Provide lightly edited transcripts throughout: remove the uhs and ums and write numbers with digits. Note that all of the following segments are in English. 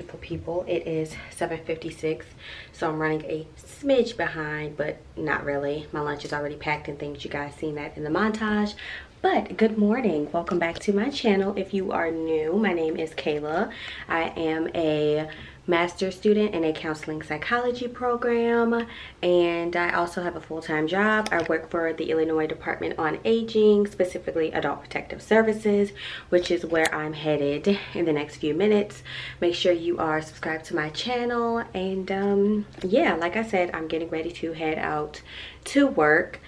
beautiful people. It is 7:56, so I'm running a smidge behind, but not really. My lunch is already packed and things. You guys seen that in the montage. But good morning, welcome back to my channel. If you are new, my name is Kayla. I am a master's student in a counseling psychology program, and I also have a full-time job. I work for the Illinois Department on Aging, specifically Adult Protective Services, which is where I'm headed in the next few minutes. Make sure you are subscribed to my channel, and yeah, like I said, I'm getting ready to head out to work.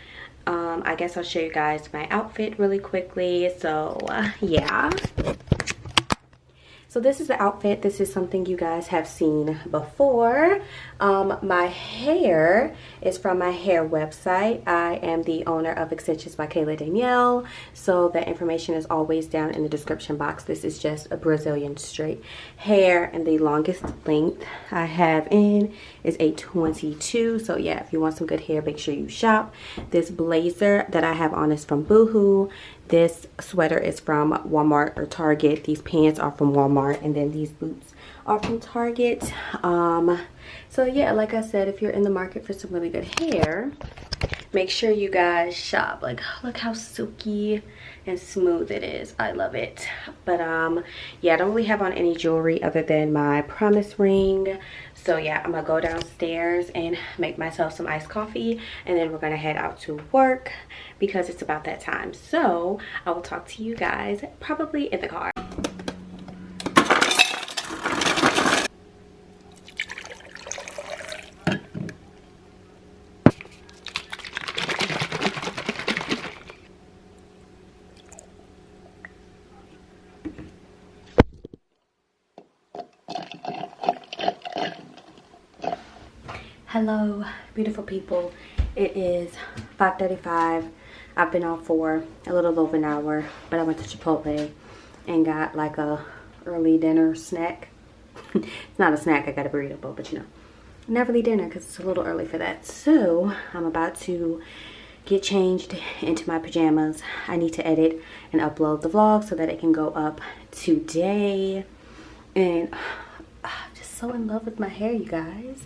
I guess I'll show you guys my outfit really quickly. So yeah, so this is the outfit. This is something you guys have seen before. My hair is from my hair website. I am the owner of Extensions by Kayla Danielle, so the information is always down in the description box. This is just a Brazilian straight hair, and the longest length I have in is a 22. So yeah, if you want some good hair, make sure you shop. This blazer that I have on is from Boohoo. This sweater is from Walmart or Target. These pants are from Walmart, and then these boots are from Target. So yeah, like I said, if you're in the market for some really good hair, make sure you guys shop. Like, look how silky and smooth it is. I love it. But yeah, I don't really have on any jewelry other than my promise ring. So yeah, I'm gonna go downstairs and make myself some iced coffee, and then we're gonna head out to work because it's about that time. So I will talk to you guys probably in the car. Hello, beautiful people. It is 5:35. I've been off for a little over an hour, but I went to Chipotle and got like a early dinner snack. It's not a snack, I got a burrito bowl, but you know, not really dinner because it's a little early for that. So I'm about to get changed into my pajamas. I need to edit and upload the vlog so that it can go up today. And I'm just so in love with my hair, you guys.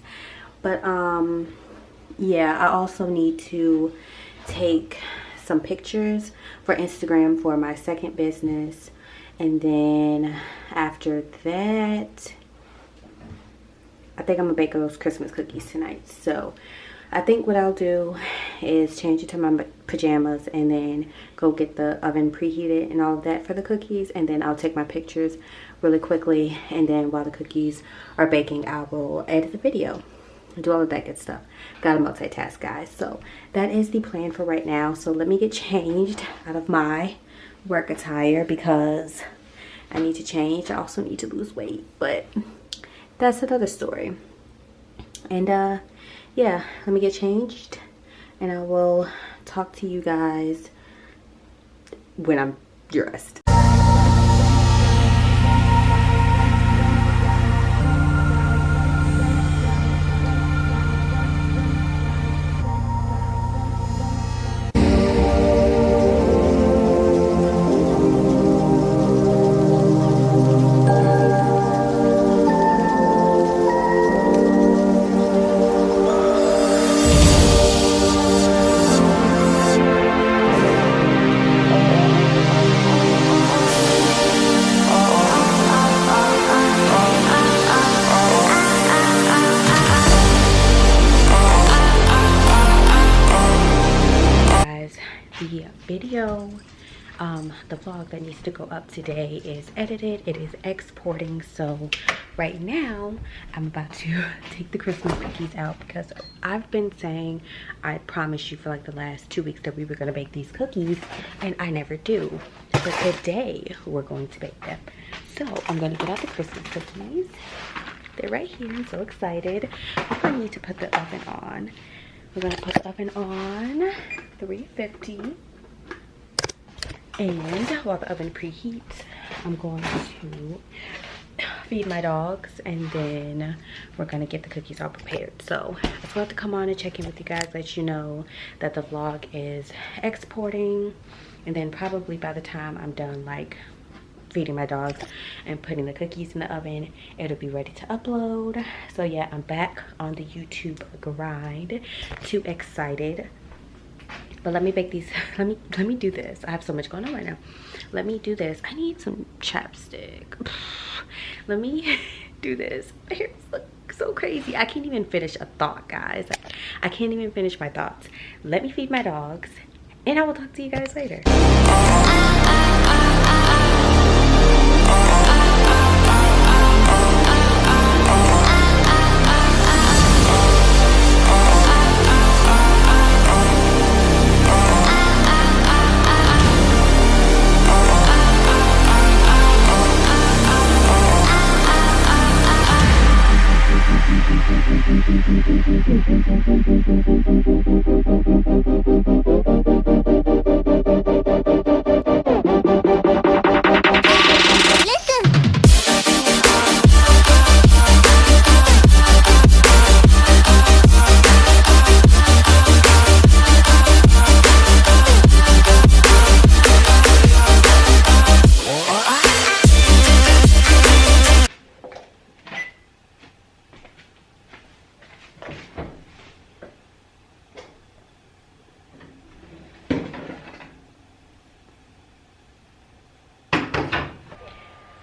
But yeah, I also need to take some pictures for Instagram for my second business, and then after that I think I'm gonna bake those Christmas cookies tonight. So I think what I'll do is change into my pajamas and then go get the oven preheated and all of that for the cookies, and then I'll take my pictures really quickly, and then while the cookies are baking I will edit the video, do all of that good stuff. Gotta multitask, guys. So that is the plan for right now. So let me get changed out of my work attire because I need to change. I also need to lose weight, but that's another story. And yeah, let me get changed and I will talk to you guys when I'm dressed. The video, the vlog that needs to go up today is edited. It is exporting. So right now I'm about to take the Christmas cookies out because I've been saying, I promised you for like the last 2 weeks that we were going to bake these cookies, and I never do. But today we're going to bake them. So I'm going to get out the Christmas cookies. They're right here. I'm so excited. I think I need to put the oven on. We're going to put the oven on 350. And while the oven preheats, I'm going to feed my dogs, and then we're going to get the cookies all prepared. So I just wanted to come on and check in with you guys, let you know that the vlog is exporting, and then probably by the time I'm done like feeding my dogs and putting the cookies in the oven. It'll be ready to upload. So yeah, I'm back on the YouTube grind. Too excited. But let me bake these. Let me do this. I have so much going on right now. Let me do this. I need some chapstick. Let me do this. My hair looks so crazy. I can't even finish a thought, guys. I can't even finish my thoughts. Let me feed my dogs, and I will talk to you guys later.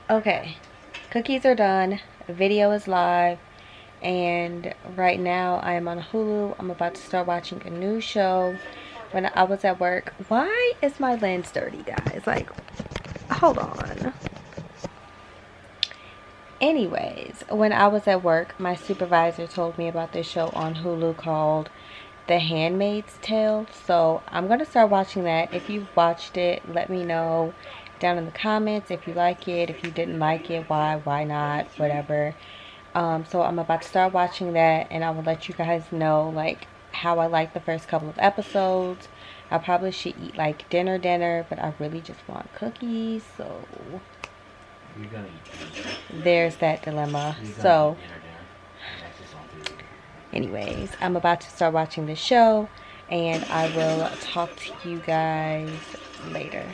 Okay, cookies are done, video is live, and right now I am on Hulu. I'm about to start watching a new show. When I was at work, why is my lens dirty, guys? Like, hold on. Anyways, when I was at work, my supervisor told me about this show on Hulu called The Handmaid's Tale. So I'm gonna start watching that. If you've watched it, let me know down in the comments if you like it. If you didn't like it, why not, whatever. So I'm about to start watching that, and I will let you guys know like how I like the first couple of episodes. I probably should eat like dinner, but I really just want cookies, so You're gonna eat there's that dilemma. So anyways, I'm about to start watching this show, and I will talk to you guys later.